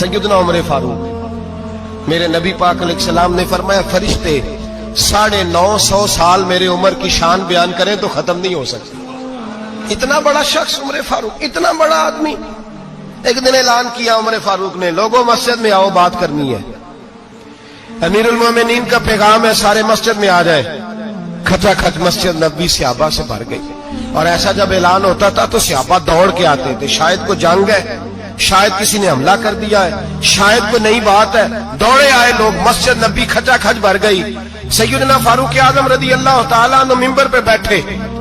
सैयदना उमर फारूक, मेरे नबी पाक अलैहिस्सलाम ने फरमाया फरिश्ते 950 साल मेरे उमर की शान बयान करें तो खत्म नहीं हो सकती। इतना बड़ा शख्स उमर फारूक, इतना बड़ा आदमी। एक दिन ऐलान किया उमर फारूक ने, लोगों मस्जिद में आओ, बात करनी है। अमीरुल मोमिनीन का पैगाम है, सारे मस्जिद में आ जाए। खचाखच मस्जिद नबी सहाबा से भर गई। और ऐसा जब ऐलान होता था तो सहाबा दौड़ के आते थे, शायद को जंग है, शायद किसी ने हमला कर दिया है, शायद कोई नई बात है। दौड़े आए लोग, मस्जिद नबी खचाखच भर गई। सैयदना फारूक आजम रदी अल्लाह तआला अन्हु मिंबर पे बैठे।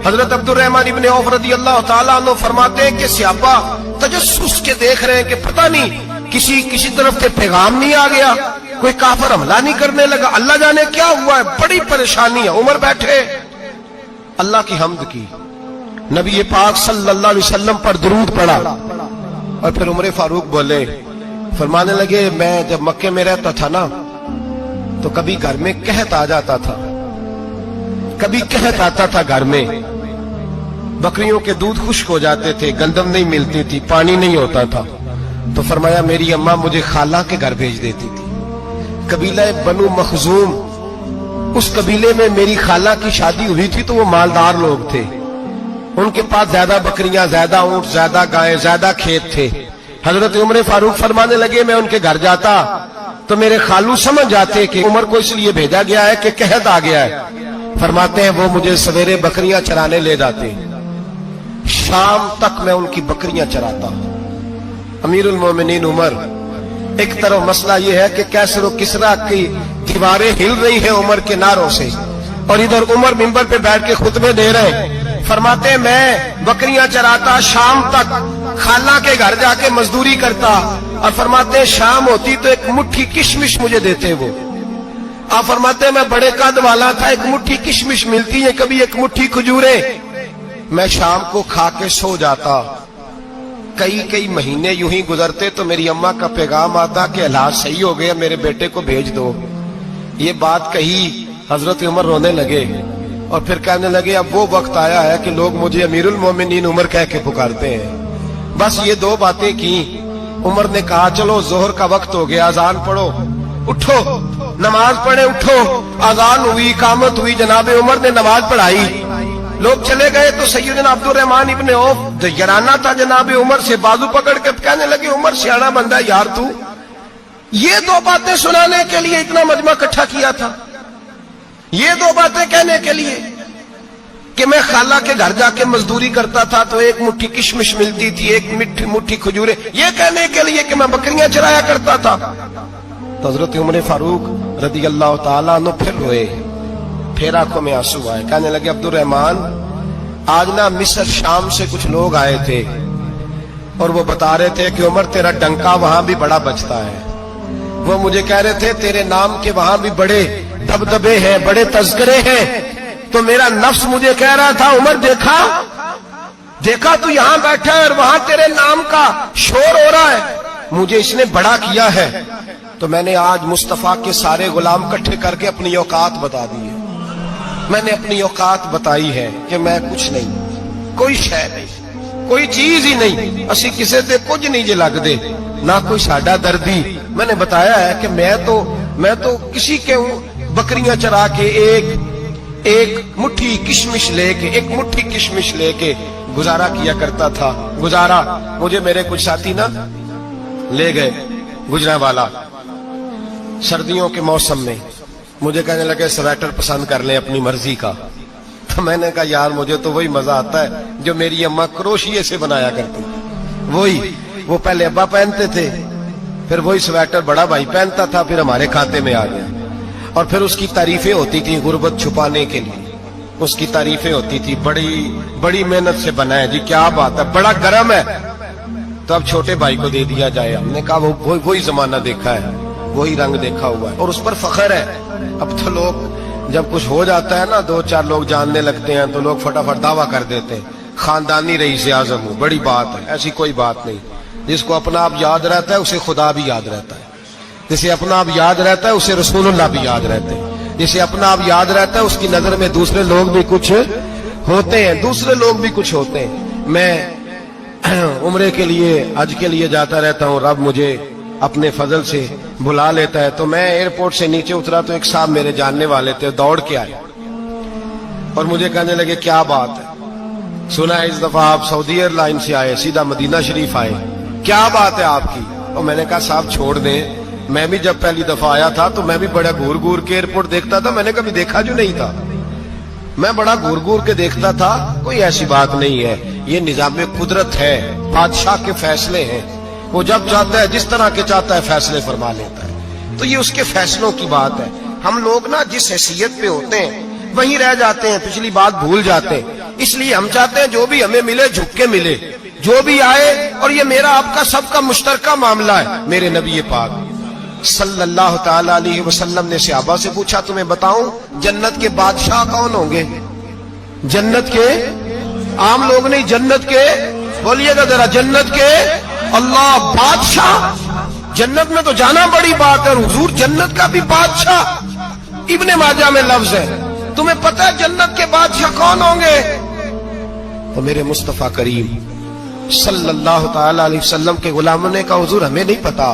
हजरत अब्दुर्रहमान इब्ने औफ रदी अल्लाह तआला अन्हु फरमाते हैं कि सहाबा तजस्सुस के देख रहे हैं कि पता नहीं किसी तरफ से पैगाम नहीं आ गया, कोई काफिर हमला नहीं करने लगा, अल्लाह जाने क्या हुआ है, बड़ी परेशानी है। उमर बैठे, अल्लाह की हम्द की, नबी पाक सल्लल्लाहु अलैहि वसल्लम पर दुरूद पढ़ा और फिर उमर फारूक बोले, फरमाने लगे, मैं जब मक्के में रहता था ना तो कभी घर में कहत आ जाता था, कभी कहत आता था घर में, बकरियों के दूध खुश्क हो जाते थे, गंदम नहीं मिलती थी, पानी नहीं होता था। तो फरमाया मेरी अम्मा मुझे खाला के घर भेज देती थी। कबीला बनु मखजूम, उस कबीले में मेरी खाला की शादी हुई थी तो वो मालदार लोग थे, उनके पास ज्यादा बकरियां, ज्यादा ऊंट, ज्यादा गाय, ज्यादा खेत थे। हजरत उमर फारूक फरमाने लगे, मैं उनके घर जाता तो मेरे खालू समझ जाते कि उमर को इसलिए भेजा गया है कि कहत आ गया है। फरमाते हैं वो मुझे सवेरे बकरियां चराने ले जाते, शाम तक मैं उनकी बकरियां चराता। अमीरुल मोमिनीन उमर, एक तरफ मसला यह है कि कैसर और किसरा की दीवारें हिल रही है उमर के नारों से, और इधर उमर मिंबर पे बैठ के खुतबे दे रहे हैं। फरमाते हैं मैं बकरियां चराता, शाम तक खाला के घर जाके मजदूरी करता, और फरमाते हैं शाम होती तो एक मुट्ठी किशमिश मुझे देते वो। आप फरमाते हैं मैं बड़े कद वाला था, एक मुट्ठी किशमिश मिलती है, कभी एक मुट्ठी खजूरें, मैं शाम को खा के सो जाता। कई महीने यूं ही गुजरते तो मेरी अम्मा का पैगाम आता कि इलाज सही हो गया, मेरे बेटे को भेज दो। ये बात कही, हजरत उमर रोने लगे और फिर कहने लगे, अब वो वक्त आया है कि लोग मुझे अमीरुल मोमिनीन उमर कह के पुकारते हैं। बस ये दो बातें की। उमर ने कहा चलो जोहर का वक्त हो गया, अजान पढ़ो, उठो नमाज पढ़े, उठो। अजान हुई, इकामत हुई, जनाबे उमर ने नमाज पढ़ाई, लोग चले गए तो सैयदना अब्दुर्रहमान इब्ने औफ यराना था जनाबे उमर से, बाजू पकड़ के कहने लगे, उमर सियाना बंदा यार तू, ये दो बातें सुनाने के लिए इतना मजमा इकट्ठा किया था, ये दो बातें कहने के लिए कि मैं खाला के घर जाके मजदूरी करता था तो एक मुट्ठी किशमिश मिलती थी, एक मुट्ठी खजूरें, ये कहने के लिए कि मैं बकरियां चराया करता था। तो हजरत उमर फारूक रदी अल्लाह तआला अन्हु फिर रोए, फिर आंखों में आंसू आए। कहने लगे, अब्दुर्रहमान आज ना मिस्र शाम से कुछ लोग आए थे और वो बता रहे थे कि उमर तेरा डंका वहां भी बड़ा बजता है। वो मुझे कह रहे थे तेरे नाम के वहां भी बड़े दबदबे हैं, बड़े तज़किरे हैं। तो मेरा नफ्स मुझे कह रहा था, उमर देखा तू यहां बैठा है और वहां तेरे नाम का शोर हो रहा है, मुझे इसने बड़ा किया है। तो मैंने आज मुस्तफा के सारे गुलाम इकट्ठे करके अपनी औकात बता दी है। मैंने अपनी औकात बताई है कि मैं कुछ नहीं, कोई शय नहीं, कोई चीज ही नहीं, असी किसी से कुछ नहीं जे लगदे, ना कोई साडा दर्दी। मैंने बताया है कि मैं तो किसी के बकरियां चरा के एक मुट्ठी किशमिश लेके गुजारा किया करता था। गुजारा मुझे मेरे कुछ साथी ना ले गए, गुजरांवाला, सर्दियों के मौसम में मुझे कहने लगे स्वेटर पसंद कर ले अपनी मर्जी का। तो मैंने कहा यार मुझे तो वही मजा आता है जो मेरी अम्मा क्रोशिये से बनाया करती, वही वो पहले अब्बा पहनते थे, फिर वही स्वेटर बड़ा भाई पहनता था, फिर हमारे खाते में आ गया। और फिर उसकी तारीफें होती थी गुर्बत छुपाने के लिए, उसकी तारीफें होती थी, बड़ी मेहनत से बना है जी, क्या बात है, बड़ा गर्म है, तो अब छोटे भाई को दे दिया जाए। हमने कहा वही जमाना देखा है, वही रंग देखा हुआ है और उस पर फख्र है। अब तो लोग जब कुछ हो जाता है ना, दो चार लोग जानने लगते हैं तो लोग फटाफट दावा कर देते हैं खानदानी रईस आजम हूं, बड़ी बात है। ऐसी कोई बात नहीं, जिसको अपना आप याद रहता है उसे खुदा भी याद रहता है, जिसे अपना आप याद रहता है उसे रसूलुल्लाह भी याद रहते हैं, जिसे अपना आप याद रहता है उसकी नजर में दूसरे लोग भी कुछ होते हैं, दूसरे लोग भी कुछ होते हैं। मैं उम्रे के लिए, हज के लिए जाता रहता हूँ, रब मुझे اپنے فضل سے بلا لیتا ہے. تو میں ایئرپورٹ سے نیچے اترا تو ایک صاحب میرے جاننے والے تھے, دوڑ کے آئے اور مجھے کہنے لگے کیا بات ہے, سنا ہے اس دفعہ آپ سعودی ایئر لائن سے آئے, سیدھا مدینہ شریف آئے, کیا بات ہے آپ کی؟ اور میں نے کہا صاحب چھوڑ دیں, میں بھی جب پہلی دفعہ آیا تھا تو میں بھی بڑا گور گور کے ایئرپورٹ دیکھتا تھا, میں نے کبھی دیکھا جو نہیں تھا, میں بڑا گور گور کے دیکھتا تھا, کوئی ایسی بات نہیں ہے, یہ نظام قدرت ہے, بادشاہ کے فیصلے ہیں, وہ جب چاہتا ہے جس طرح کے چاہتا ہے فیصلے فرما لیتا ہے, تو یہ اس کے فیصلوں کی بات ہے. ہم لوگ نا جس حیثیت پہ ہوتے ہیں وہیں رہ جاتے ہیں, پچھلی بات بھول جاتے ہیں, اس لیے ہم چاہتے ہیں جو بھی ہمیں ملے جھک کے ملے, جو بھی آئے, اور یہ میرا آپ کا سب کا مشترکہ معاملہ ہے. میرے نبی پاک صلی اللہ تعالی علیہ وسلم نے صحابہ سے پوچھا تمہیں بتاؤں جنت کے بادشاہ کون ہوں گے؟ جنت کے عام لوگ نہیں, جنت کے, بولیے گا ذرا, جنت کے اللہ بادشاہ. جنت میں تو جانا بڑی بات ہے, حضور جنت کا بھی بادشاہ, ابن ماجہ میں لفظ ہے. تمہیں پتہ ہے جنت کے بادشاہ کون ہوں گے؟ تو میرے مصطفیٰ کریم صلی اللہ تعالی علیہ وسلم کے غلاموں نے کہا حضور ہمیں نہیں پتا.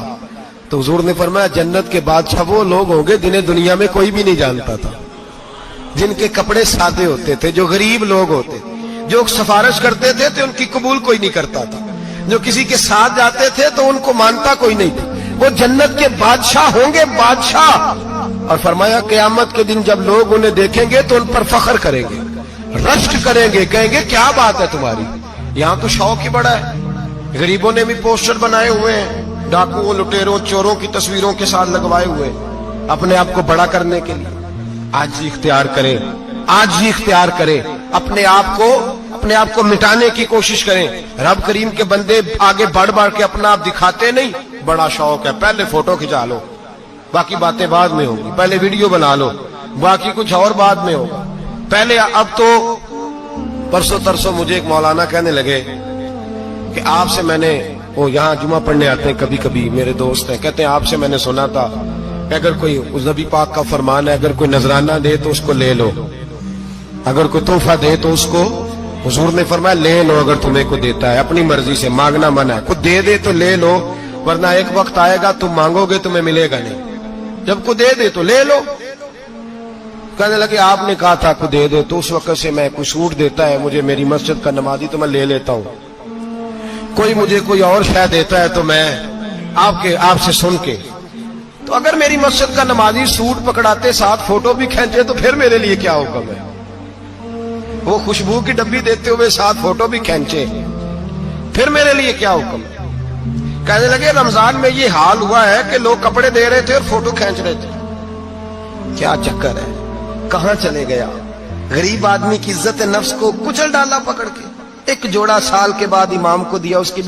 تو حضور نے فرمایا جنت کے بادشاہ وہ لوگ ہوں گے جنہیں دنیا میں کوئی بھی نہیں جانتا تھا, جن کے کپڑے سادے ہوتے تھے, جو غریب لوگ ہوتے, جو سفارش کرتے تھے تو ان کی قبول کوئی نہیں کرتا تھا, جو کسی کے ساتھ جاتے تھے تو ان کو مانتا کوئی نہیں تھا, وہ جنت کے بادشاہ ہوں گے, بادشاہ. اور فرمایا قیامت کے دن جب لوگ انہیں دیکھیں گے تو ان پر فخر کریں گے, رشک کریں گے, کہیں گے کیا بات ہے تمہاری, یہاں تو شوق ہی بڑا ہے. غریبوں نے بھی پوسٹر بنائے ہوئے ہیں, ڈاکوؤں, لٹیروں, چوروں کی تصویروں کے ساتھ لگوائے ہوئے, اپنے آپ کو بڑا کرنے کے لیے. آج ہی اختیار کریں, آج ہی اختیار کریں, اپنے آپ کو مٹانے کی کوشش کریں. رب کریم کے بندے آگے بڑھ بڑھ کے اپنا آپ دکھاتے نہیں, بڑا شوق ہے, پہلے فوٹو کھچا لو, باقی باتیں بعد میں ہوں گی, پہلے ویڈیو بنا لو, باقی کچھ اور بعد میں ہوگا. پہلے اب تو پرسوں ترسوں مجھے ایک مولانا کہنے لگے کہ آپ سے میں نے, وہ یہاں جمعہ پڑھنے آتے ہیں کبھی کبھی, میرے دوست ہیں, کہتے ہیں آپ سے میں نے سنا تھا کہ اگر کوئی, اس نبی پاک کا فرمان ہے اگر کوئی نذرانہ دے تو اس کو لے لو, اگر کوئی تحفہ دے تو اس کو, حضور نے فرمایا لے لو اگر تمہیں کو دیتا ہے, اپنی مرضی سے, مانگنا منع ہے, کوئی دے دے تو لے لو, ورنہ ایک وقت آئے گا تم مانگو گے تمہیں ملے گا نہیں, جب کو دے دے تو لے لو. کہنے لگے آپ نے کہا تھا کو دے دے, تو اس وقت سے میں, کوئی سوٹ دیتا ہے مجھے میری مسجد کا نمازی تو میں لے لیتا ہوں, کوئی مجھے کوئی اور شے دیتا ہے تو میں آپ سے سن کے, تو اگر میری مسجد کا نمازی سوٹ پکڑاتے ساتھ فوٹو بھی کھینچے تو پھر میرے لیے کیا حکم ہے, وہ خوشبو کی ڈبی دیتے ہوئے ساتھ فوٹو بھی کھینچے, پھر میرے لیے کیا حکم ہے. کہنے لگے رمضان میں یہ حال ہوا ہے کہ لوگ کپڑے دے رہے تھے اور فوٹو کھینچ رہے تھے, کیا چکر ہے, کہاں چلے گیا. غریب آدمی کی عزت نفس کو کچل ڈالا پکڑ کے, ایک جوڑا سال کے بعد امام کو دیا, اس کی